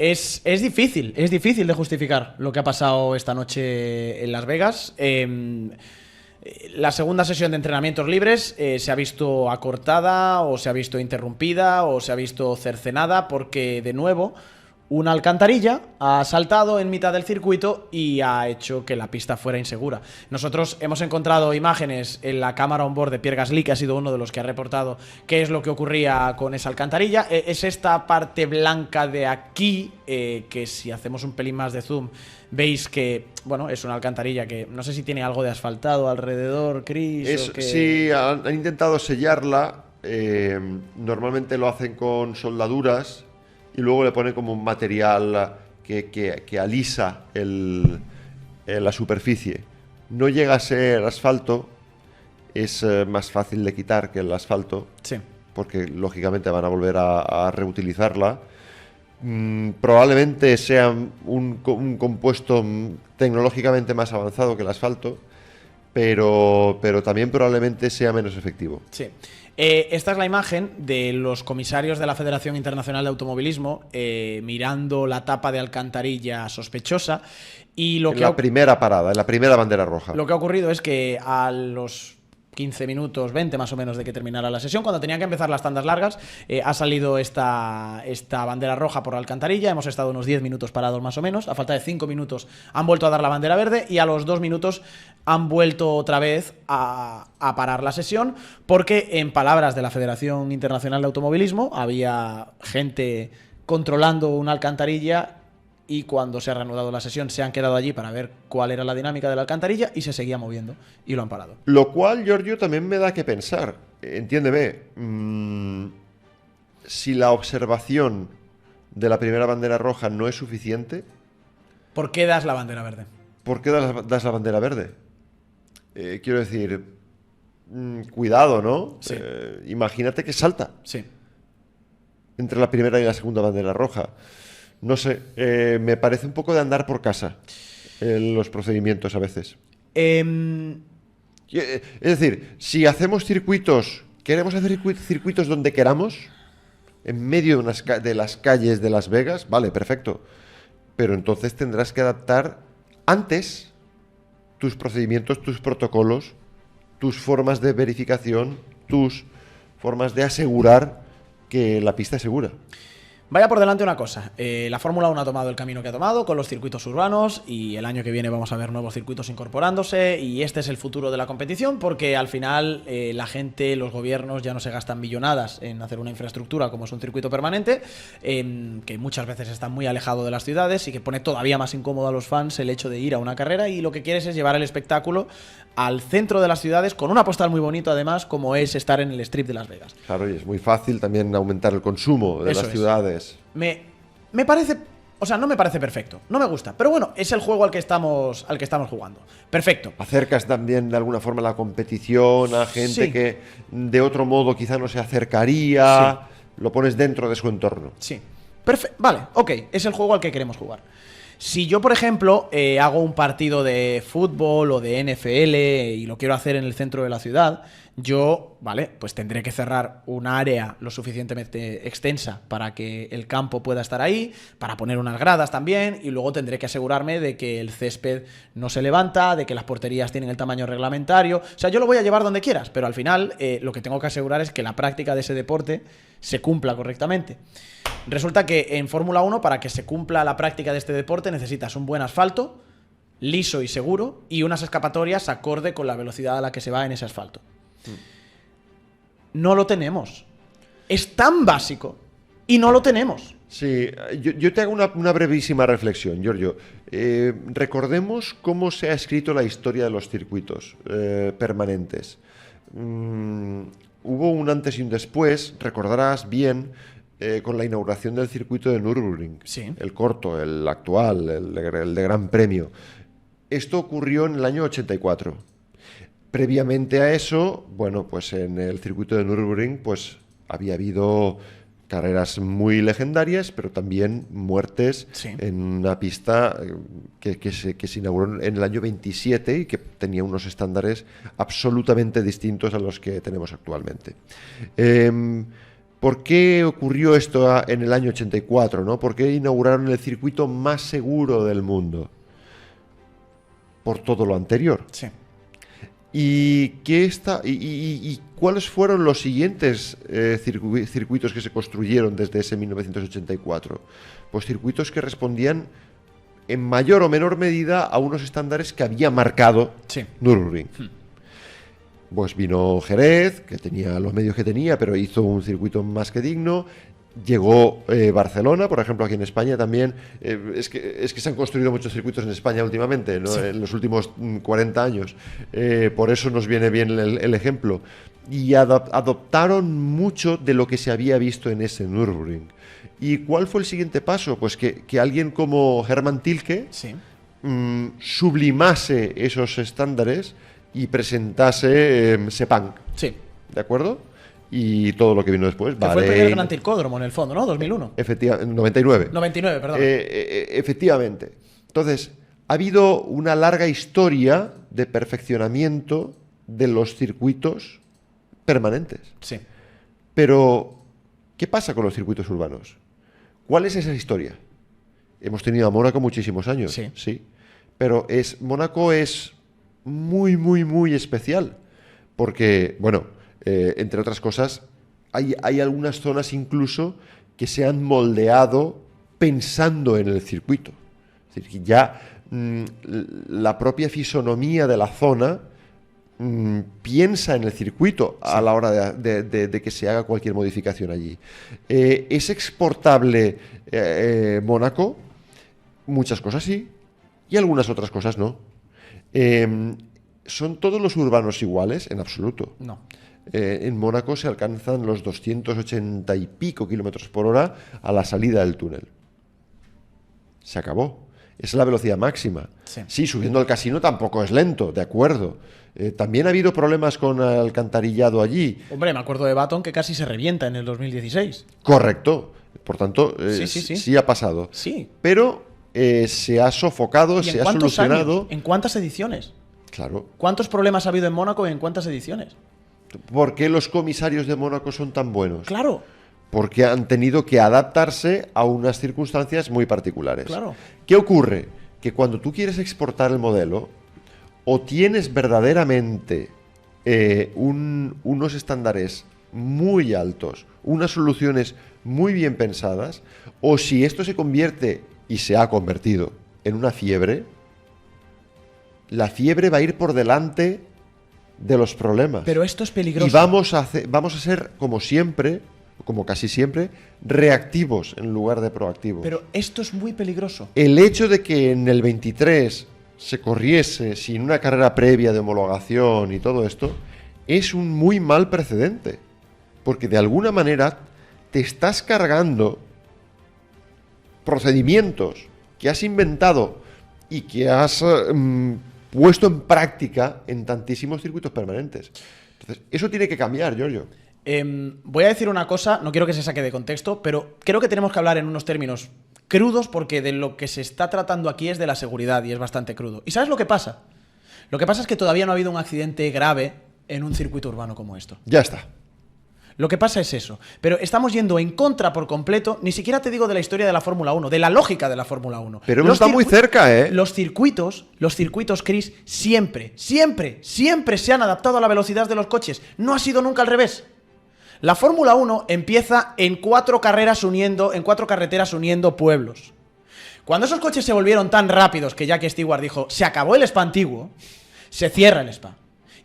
Es difícil de justificar lo que ha pasado esta noche en Las Vegas. La segunda sesión de entrenamientos libres se ha visto acortada o se ha visto interrumpida o se ha visto cercenada porque, de nuevo, una alcantarilla ha saltado en mitad del circuito y ha hecho que la pista fuera insegura. Nosotros hemos encontrado imágenes en la cámara on board de Pierre Gasly, que ha sido uno de los que ha reportado qué es lo que ocurría con esa alcantarilla. Es esta parte blanca de aquí, que si hacemos un pelín más de zoom, veis que, bueno, es una alcantarilla que no sé si tiene algo de asfaltado alrededor, Chris. Sí, han intentado sellarla. Normalmente lo hacen con soldaduras y luego le ponen como un material que alisa la superficie. No llega a ser asfalto, es más fácil de quitar que el asfalto, sí, porque lógicamente van a volver a reutilizarla. Probablemente sea un compuesto tecnológicamente más avanzado que el asfalto, pero también probablemente sea menos efectivo. Sí. Esta es la imagen de los comisarios de la Federación Internacional de Automovilismo mirando la tapa de alcantarilla sospechosa. Y lo en la primera parada, en la primera bandera roja. Lo que ha ocurrido es que a los 15 minutos, 20 más o menos de que terminara la sesión, cuando tenían que empezar las tandas largas, ha salido esta bandera roja por la alcantarilla. Hemos estado unos 10 minutos parados más o menos. A falta de 5 minutos han vuelto a dar la bandera verde y a los 2 minutos han vuelto otra vez a parar la sesión porque, en palabras de la Federación Internacional de Automovilismo, había gente controlando una alcantarilla y cuando se ha reanudado la sesión se han quedado allí para ver cuál era la dinámica de la alcantarilla y se seguía moviendo y lo han parado. Lo cual, Giorgio, también me da que pensar. Entiéndeme, si la observación de la primera bandera roja no es suficiente, ¿por qué das la bandera verde? ¿Por qué das la bandera verde? Quiero decir, cuidado, ¿no? Sí. Imagínate que salta. Sí. Entre la primera y la segunda bandera roja. No sé, me parece un poco de andar por casa en los procedimientos a veces. Es decir, si hacemos circuitos, queremos hacer circuitos donde queramos, en medio de las calles de Las Vegas, vale, perfecto. Pero entonces tendrás que adaptar antes tus procedimientos, tus protocolos, tus formas de verificación, tus formas de asegurar que la pista es segura. Vaya por delante una cosa, la Fórmula 1 ha tomado el camino que ha tomado con los circuitos urbanos y el año que viene vamos a ver nuevos circuitos incorporándose y este es el futuro de la competición porque al final la gente, los gobiernos ya no se gastan millonadas en hacer una infraestructura como es un circuito permanente, que muchas veces está muy alejado de las ciudades y que pone todavía más incómodo a los fans el hecho de ir a una carrera y lo que quieres es llevar el espectáculo al centro de las ciudades con una postal muy bonita además como es estar en el Strip de Las Vegas. Claro, y es muy fácil también aumentar el consumo de las ciudades. Me parece, o sea, no me parece perfecto, no me gusta, pero bueno, es el juego al que estamos jugando. Perfecto. Acercas también de alguna forma la competición a gente que de otro modo quizá no se acercaría, lo pones dentro de su entorno. Sí. Vale, ok, es el juego al que queremos jugar. Si yo, por ejemplo, hago un partido de fútbol o de NFL y lo quiero hacer en el centro de la ciudad, yo, vale, pues tendré que cerrar un área lo suficientemente extensa para que el campo pueda estar ahí, para poner unas gradas también, y luego tendré que asegurarme de que el césped no se levanta, de que las porterías tienen el tamaño reglamentario. O sea, yo lo voy a llevar donde quieras, pero al final lo que tengo que asegurar es que la práctica de ese deporte se cumpla correctamente. Resulta que en Fórmula 1, para que se cumpla la práctica de este deporte, necesitas un buen asfalto, liso y seguro, y unas escapatorias acorde con la velocidad a la que se va en ese asfalto. No lo tenemos. Es tan básico y no lo tenemos. Sí, yo te hago una brevísima reflexión, Giorgio. Recordemos cómo se ha escrito la historia de los circuitos permanentes. Hubo un antes y un después, recordarás bien, con la inauguración del circuito de Nürburgring. Sí. El corto, el actual, el de Gran Premio. Esto ocurrió en el año 84. Previamente a eso, bueno, pues en el circuito de Nürburgring pues había habido carreras muy legendarias, pero también muertes en una pista que se inauguró en el año 27 y que tenía unos estándares absolutamente distintos a los que tenemos actualmente. ¿Por qué ocurrió esto en el año 84? ¿No? ¿Por qué inauguraron el circuito más seguro del mundo? Por todo lo anterior. Sí. ¿Y cuáles fueron los siguientes circuitos que se construyeron desde ese 1984? Pues circuitos que respondían en mayor o menor medida a unos estándares que había marcado Nürburgring. Pues vino Jerez, que tenía los medios que tenía, pero hizo un circuito más que digno. Llegó Barcelona, por ejemplo, aquí en España también. Es que se han construido muchos circuitos en España últimamente, ¿no? En los últimos 40 años. Por eso nos viene bien el ejemplo. Y adoptaron mucho de lo que se había visto en ese Nürburgring. ¿Y cuál fue el siguiente paso? Pues que alguien como Hermann Tilke sublimase esos estándares y presentase Sepang. Sí. ¿De acuerdo? Y todo lo que vino después. Que fue el primer gran tilcódromo en el fondo, ¿no? 2001. Efectivamente, 99. 99, perdón. Efectivamente. Entonces, ha habido una larga historia de perfeccionamiento de los circuitos permanentes. Sí. Pero, ¿qué pasa con los circuitos urbanos? ¿Cuál es esa historia? Hemos tenido a Mónaco muchísimos años. Sí. Pero Mónaco es muy, muy, muy especial. Porque, bueno, entre otras cosas, hay algunas zonas incluso que se han moldeado pensando en el circuito. Es decir, que ya la propia fisonomía de la zona piensa en el circuito a la hora de que se haga cualquier modificación allí. ¿Es exportable Mónaco? Muchas cosas sí, y algunas otras cosas no. ¿Son todos los urbanos iguales? En absoluto. No. En Mónaco se alcanzan los 280 y pico kilómetros por hora a la salida del túnel. Se acabó. Es la velocidad máxima. Sí, subiendo al casino tampoco es lento, de acuerdo. También ha habido problemas con el alcantarillado allí. Hombre, me acuerdo de Baton que casi se revienta en el 2016. Correcto. Por tanto, sí ha pasado. Sí. Pero se ha sofocado, se ha solucionado. Años? ¿En cuántas ediciones? Claro. ¿Cuántos problemas ha habido en Mónaco y en cuántas ediciones? ¿Por qué los comisarios de Mónaco son tan buenos? Claro. Porque han tenido que adaptarse a unas circunstancias muy particulares. Claro. ¿Qué ocurre? Que cuando tú quieres exportar el modelo, o tienes verdaderamente unos estándares muy altos, unas soluciones muy bien pensadas, o si esto se convierte, y se ha convertido, en una fiebre, la fiebre va a ir por delante de los problemas. Pero esto es peligroso. Y vamos a ser, como siempre, como casi siempre, reactivos en lugar de proactivos. Pero esto es muy peligroso. El hecho de que en el 23 se corriese sin una carrera previa de homologación y todo esto, es un muy mal precedente. Porque de alguna manera te estás cargando procedimientos que has inventado y que has puesto en práctica en tantísimos circuitos permanentes. Entonces, eso tiene que cambiar, Giorgio. Voy a decir una cosa, no quiero que se saque de contexto, pero creo que tenemos que hablar en unos términos crudos porque de lo que se está tratando aquí es de la seguridad y es bastante crudo. ¿Y sabes lo que pasa? Lo que pasa es que todavía no ha habido un accidente grave en un circuito urbano como esto. Ya está. Lo que pasa es eso. Pero estamos yendo en contra por completo, ni siquiera te digo de la historia de la Fórmula 1, de la lógica de la Fórmula 1. Pero hemos estado muy cerca, ¿eh? Los circuitos, Chris, siempre se han adaptado a la velocidad de los coches. No ha sido nunca al revés. La Fórmula 1 empieza en 4 carreteras uniendo pueblos. Cuando esos coches se volvieron tan rápidos que Jackie Stewart dijo, se acabó el spa antiguo, se cierra el spa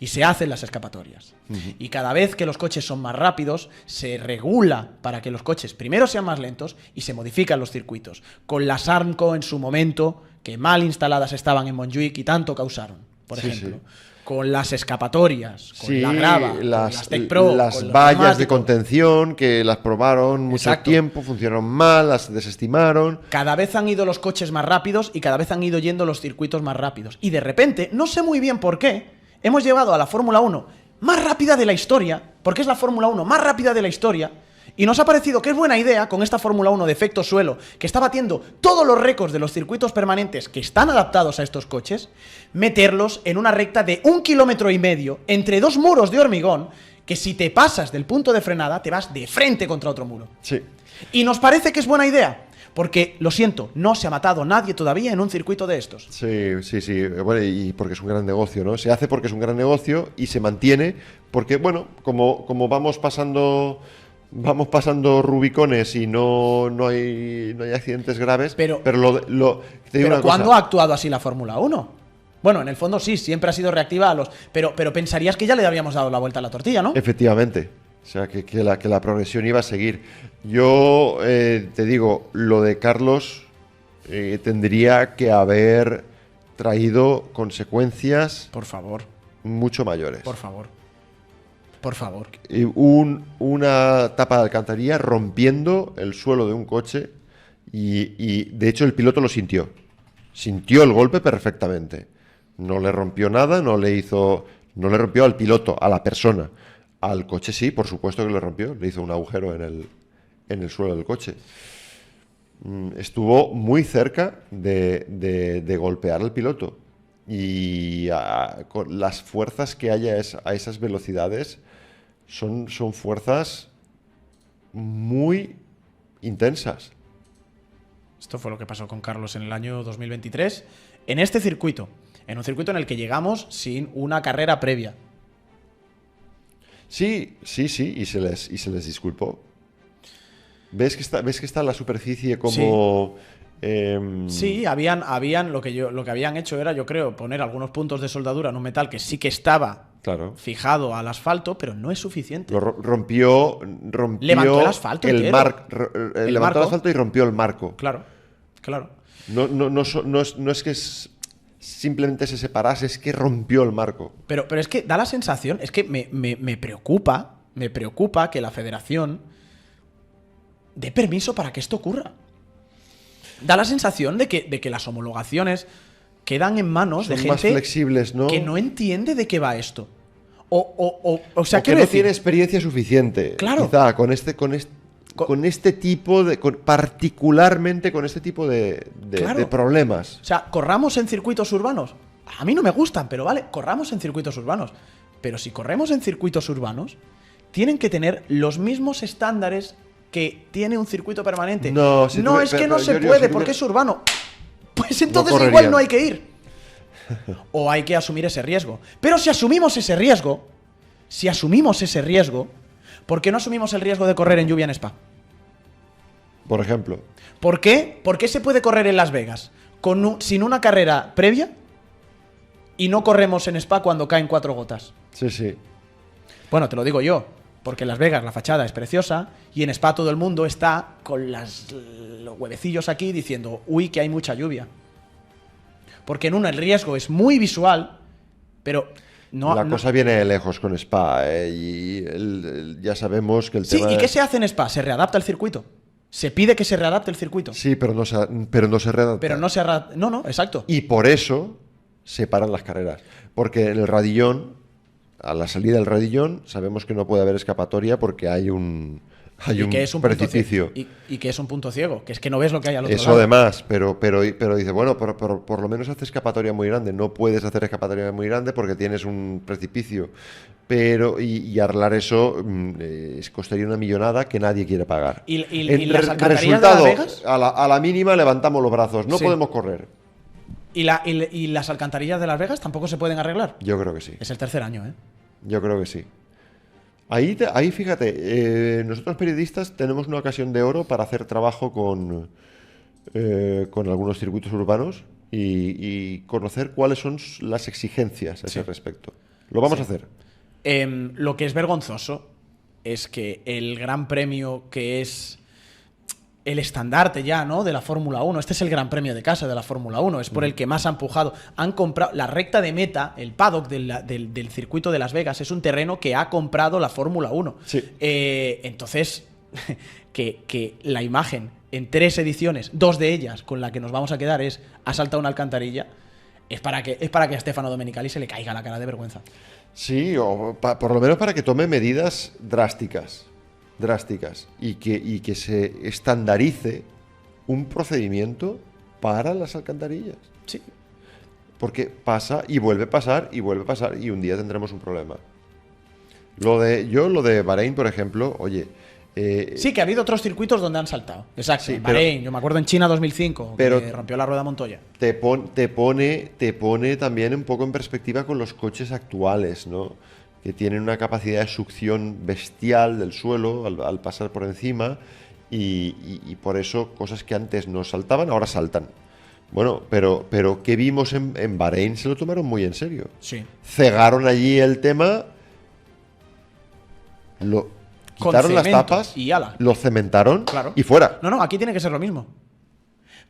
y se hacen las escapatorias. Y cada vez que los coches son más rápidos, se regula para que los coches primero sean más lentos y se modifican los circuitos. Con las Armco en su momento, que mal instaladas estaban en Montjuic y tanto causaron, por ejemplo. Sí. Con las escapatorias, con la grava, con las Tech Pro, las vallas de contención que las probaron mucho tiempo, funcionaron mal, las desestimaron. Cada vez han ido los coches más rápidos y cada vez han ido yendo los circuitos más rápidos. Y de repente, no sé muy bien por qué, hemos llevado a la Fórmula 1 más rápida de la historia, porque es la Fórmula 1 más rápida de la historia, y nos ha parecido que es buena idea, con esta Fórmula 1 de efecto suelo, que está batiendo todos los récords de los circuitos permanentes que están adaptados a estos coches, meterlos en una recta de 1,5 kilómetros entre 2 muros de hormigón, que si te pasas del punto de frenada, te vas de frente contra otro muro. Sí. Y nos parece que es buena idea, porque, lo siento, no se ha matado nadie todavía en un circuito de estos. Sí, sí, sí. Bueno, y porque es un gran negocio, ¿no? Se hace porque es un gran negocio y se mantiene porque, bueno, como vamos pasando rubicones y no hay accidentes graves, Pero te digo Pero una ¿cuándo cosa. ha actuado así la Fórmula 1? Bueno, en el fondo sí, siempre ha sido reactiva a los... Pero pensarías que ya le habíamos dado la vuelta a la tortilla, ¿no? Efectivamente. O sea, que la progresión iba a seguir. Yo te digo, lo de Carlos tendría que haber traído consecuencias Por favor, mucho mayores. por favor. Por favor. Una tapa de alcantarilla rompiendo el suelo de un coche y de hecho el piloto lo sintió. Sintió el golpe perfectamente. No le rompió nada, no le rompió al piloto, a la persona. Al coche sí, por supuesto que le rompió. Le hizo un agujero en el suelo del coche. Estuvo muy cerca de golpear al piloto. Y con las fuerzas que haya a esas velocidades son fuerzas muy intensas. Esto fue lo que pasó con Carlos en el año 2023, en este circuito. En un circuito en el que llegamos sin una carrera previa. Sí, y se les disculpó. ¿Ves que está la superficie como... Sí, habían lo que habían hecho era, yo creo, poner algunos puntos de soldadura en un metal que sí que estaba Claro. fijado al asfalto, pero no es suficiente. Rompió Levantó el asfalto entero. levantó marco. el asfalto y rompió el marco. Claro. No es que simplemente se separase, es que rompió el marco. Pero es que da la sensación, es que me preocupa que la federación dé permiso para que esto ocurra. Da la sensación de que las homologaciones quedan en manos de Son más gente flexibles, ¿no? que no entiende de qué va esto. O sea, O que quiero no decir, tiene experiencia suficiente. Claro. Quizá particularmente con este tipo de Claro. problemas. O sea, corramos en circuitos urbanos. A mí no me gustan, pero vale, corramos en circuitos urbanos. Pero si corremos en circuitos urbanos, tienen que tener los mismos estándares que tiene un circuito permanente. No, si no tú- es que pero- no pero se yo digo, puede si tú porque me- es urbano. Pues entonces correrían. igual no hay que ir. O hay que asumir ese riesgo. Pero si asumimos ese riesgo, ¿por qué no asumimos el riesgo de correr en lluvia en Spa? Por ejemplo. ¿Por qué? ¿Por qué se puede correr en Las Vegas sin una carrera previa y no corremos en Spa cuando caen 4 gotas? Sí, sí. Bueno, te lo digo yo, porque en Las Vegas la fachada es preciosa y en Spa todo el mundo está con los huevecillos aquí diciendo, uy, que hay mucha lluvia. Porque en una el riesgo es muy visual, pero La cosa viene de lejos con Spa, y ya sabemos que el Sí, tema... ¿y qué se hace en Spa? Se readapta el circuito. Se pide que se readapte el circuito. Sí, pero no se redacta. Pero no se readapta. No, exacto. Y por eso se paran las carreras. Porque en el Radillón, a la salida del Radillón, sabemos que no puede haber escapatoria porque hay un que es un precipicio. Punto y que es un punto ciego, que es que no ves lo que hay al otro Eso lado. además, pero dice, bueno, por lo menos hace escapatoria muy grande. No puedes hacer escapatoria muy grande porque tienes un precipicio. Pero, y arreglar eso costaría una millonada que nadie quiere pagar. ¿Y las alcantarillas de Las Vegas? A la mínima levantamos los brazos. No Sí. podemos correr. ¿Y las alcantarillas de Las Vegas tampoco se pueden arreglar? Yo creo que sí. Es el tercer año, ¿eh? Yo creo que sí. Ahí fíjate, nosotros periodistas tenemos una ocasión de oro para hacer trabajo con algunos circuitos urbanos y conocer cuáles son las exigencias a ese respecto. Lo vamos a hacer. Lo que es vergonzoso es que el Gran Premio, que es el estandarte ya, ¿no?, de la Fórmula 1, este es el Gran Premio de casa de la Fórmula 1, es por el que más ha empujado. Han comprado la recta de meta, el paddock del circuito de Las Vegas, es un terreno que ha comprado la Fórmula 1. Sí. Entonces, que la imagen en 3 ediciones, 2 de ellas con la que nos vamos a quedar es ha saltado una alcantarilla, es para que a Stefano Domenicali se le caiga la cara de vergüenza. Sí, o por lo menos para que tome medidas drásticas y que se estandarice un procedimiento para las alcantarillas. Sí. Porque pasa y vuelve a pasar y vuelve a pasar y un día tendremos un problema. Lo de Bahrein, por ejemplo, oye... sí, que ha habido otros circuitos donde han saltado. Exacto. Sí, Bahrein, yo me acuerdo en China 2005, pero que rompió la rueda Montoya. te pone también un poco en perspectiva con los coches actuales, ¿no? Que tienen una capacidad de succión bestial del suelo al pasar por encima y por eso cosas que antes no saltaban, ahora saltan. Bueno, pero ¿qué vimos en Bahrein? Se lo tomaron muy en serio. Sí. Cegaron allí el tema, quitaron las cemento tapas, y ala. lo cementaron Claro. y fuera. No, aquí tiene que ser lo mismo.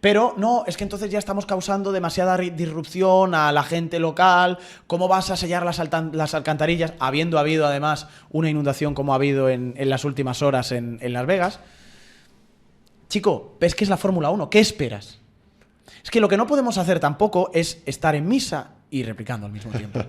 Pero no, es que entonces ya estamos causando demasiada disrupción a la gente local. ¿Cómo vas a sellar las alcantarillas? Habiendo habido además una inundación como ha habido en las últimas horas en Las Vegas. Chico, es que es la Fórmula 1. ¿Qué esperas? Es que lo que no podemos hacer tampoco es estar en misa y replicando al mismo tiempo.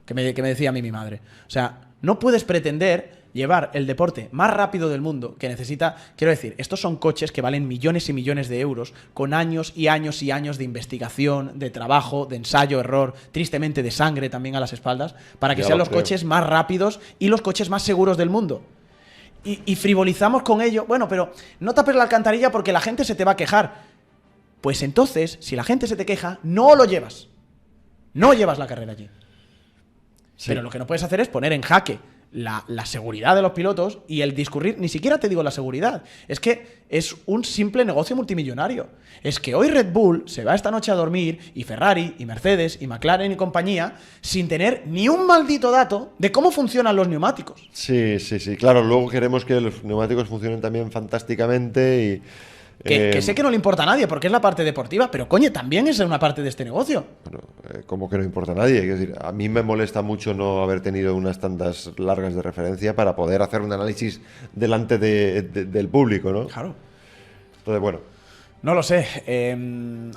que me decía a mí mi madre. O sea, no puedes pretender llevar el deporte más rápido del mundo, que necesita, quiero decir, estos son coches que valen millones y millones de euros, con años y años y años de investigación, de trabajo, de ensayo, error, tristemente de sangre también a las espaldas, para que sean los coches más rápidos y los coches más seguros del mundo. Y frivolizamos con ello. Bueno, pero no tapes la alcantarilla porque la gente se te va a quejar. Pues entonces, si la gente se te queja, no lo llevas. No llevas la carrera allí. Sí. Pero lo que no puedes hacer es poner en jaque la seguridad de los pilotos y el discurrir, ni siquiera te digo la seguridad, es que es un simple negocio multimillonario. Es que hoy Red Bull se va esta noche a dormir, y Ferrari, y Mercedes, y McLaren y compañía, sin tener ni un maldito dato de cómo funcionan los neumáticos. Sí, claro, luego queremos que los neumáticos funcionen también fantásticamente y... Que sé que no le importa a nadie porque es la parte deportiva, pero coño, también es una parte de este negocio. Bueno, como que no importa a nadie. Es decir, a mí me molesta mucho no haber tenido unas tantas largas de referencia para poder hacer un análisis delante del público, ¿no? Claro. Entonces, bueno. No lo sé.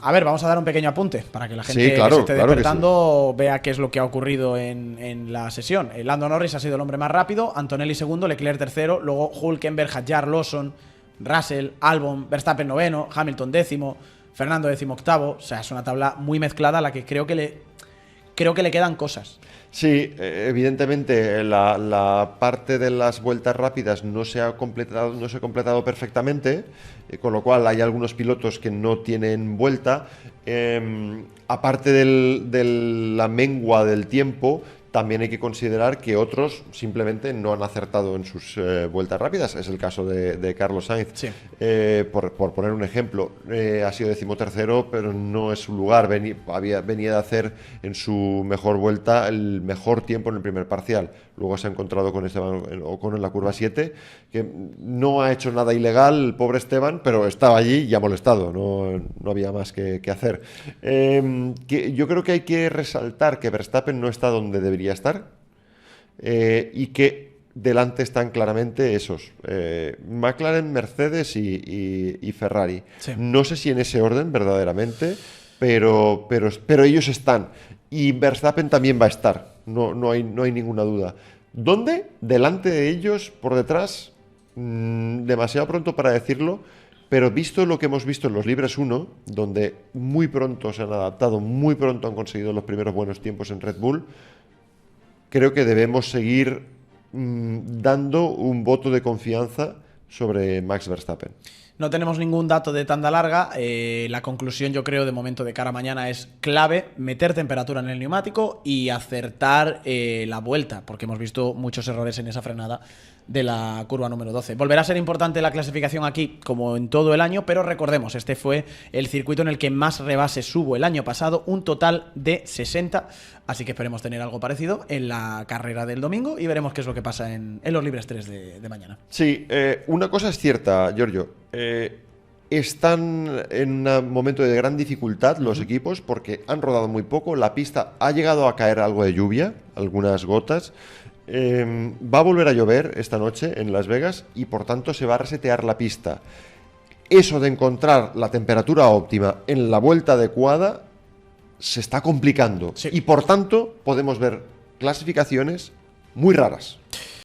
A ver, vamos a dar un pequeño apunte para que la gente que se esté despertando vea qué es lo que ha ocurrido en la sesión. Lando Norris ha sido el hombre más rápido, Antonelli segundo, Leclerc tercero, luego Hülkenberg, Hadjar, Lawson, Russell, Albon, Verstappen noveno, Hamilton décimo, Fernando decimoctavo. O sea, es una tabla muy mezclada a la que creo que le quedan cosas. Sí, evidentemente la parte de las vueltas rápidas no se ha completado perfectamente, con lo cual hay algunos pilotos que no tienen vuelta. Aparte de la mengua del tiempo, también hay que considerar que otros simplemente no han acertado en sus vueltas rápidas. Es el caso de Carlos Sainz. Sí. Por poner un ejemplo, ha sido 13º, pero no es su lugar. Venía de hacer en su mejor vuelta el mejor tiempo en el primer parcial. Luego se ha encontrado con Esteban Ocon en la curva 7, que no ha hecho nada ilegal, el pobre Esteban, pero estaba allí y ha molestado. No había más que hacer. Yo creo que hay que resaltar que Verstappen no está donde debería estar y que delante están claramente esos McLaren, Mercedes y Ferrari. Sí. No sé si en ese orden verdaderamente, pero ellos están y Verstappen también va a estar, no hay ninguna duda. ¿Dónde? Delante de ellos, por detrás, demasiado pronto para decirlo, pero visto lo que hemos visto en los Libres 1, donde muy pronto se han adaptado, muy pronto han conseguido los primeros buenos tiempos en Red Bull, creo que debemos seguir dando un voto de confianza sobre Max Verstappen. No tenemos ningún dato de tanda larga. La conclusión, yo creo, de momento de cara a mañana es clave meter temperatura en el neumático y acertar la vuelta, porque hemos visto muchos errores en esa frenada de la curva número 12. Volverá a ser importante la clasificación aquí, como en todo el año, pero recordemos, este fue el circuito en el que más rebases hubo el año pasado, un total de 60, así que esperemos tener algo parecido en la carrera del domingo y veremos qué es lo que pasa en los Libres 3 de mañana. Sí, una cosa es cierta, Giorgio. Están en un momento de gran dificultad los equipos porque han rodado muy poco, la pista ha llegado a caer algo de lluvia, algunas gotas. Va a volver a llover esta noche en Las Vegas y por tanto se va a resetear la pista. Eso de encontrar la temperatura óptima en la vuelta adecuada se está complicando. Sí. Y por tanto podemos ver clasificaciones muy raras.